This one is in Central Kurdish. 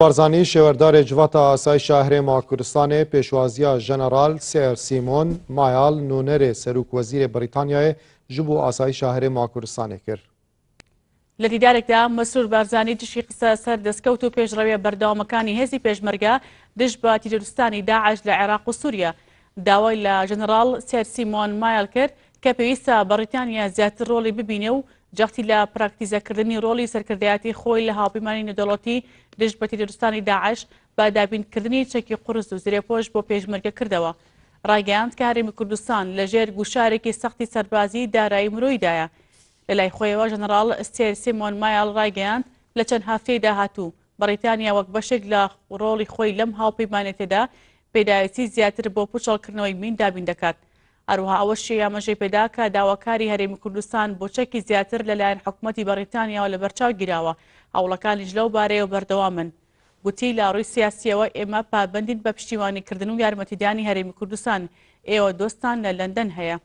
بارزانی شێوەردارê civata asayişa Herêma Kurdistanê pêşwaziya Jeneral Sêr Sîmon Mayal nûnerê Serokwezîrê Brîtanyayê ji bo asayişa Herêma Kurdistanê kir. لە دیدارێکدا مەسرور بارزانی تشی قسە سەر دەستکەوت و پێشڕەویە بەردەوامەکانی هێزی پێشمەرگە دژ بە تیرۆریستانی داعش لە عێراق و سووریا داوای لە ژەنەڕاڵ سێر سیمۆن مایل کرد کە پێویستە بەریتانیا زیاتر ڕۆڵی ببینێ و جەختی لە پراکتیزەکردنی ڕۆڵی سەرکردایەتی خۆی لە هاوپەیمانی نێودەوڵەتی دژ بە تیرۆریستانی داعش بە دابینکردنی چەکی قورس و زرێپۆش بۆ پێشمەرگە کردەوە. ڕایگەیاند کە هەرێمی کوردستان لەژێر گوشارێکی سەختی سەربازی دارایی مرۆیدایە. لە لای خۆیەوە ژەنەڕاڵ سێر سیمۆن مایل ڕایگەیاند لە چەند هەفتەی داهاتوو بەریتانیا وەک بەشێک لە ڕۆڵی خۆی لەم هاوپەیمانێتێدا پێداویستی زیاتر بۆ پوچەڵکردنەوەی مین دابین دەکات. هەروەها ئەوەشی ئاماژەی پێدا کە داواکاری هەرێمی کوردستان بۆ چەکی زیاتر لەلایەن حکوومەتی بەریتانیاوە لە بەرچاو گیراوە هەوڵەکانیش لەو بارەیەوە بەردەوامن. گوتی لە ڕووی سیاسیەوە ئێمە پابەندین بە پشتیوانیکردن و یارمەتیدانی هەرێمی کوردستان ئێوە دۆستان لە لەندەن هەیە.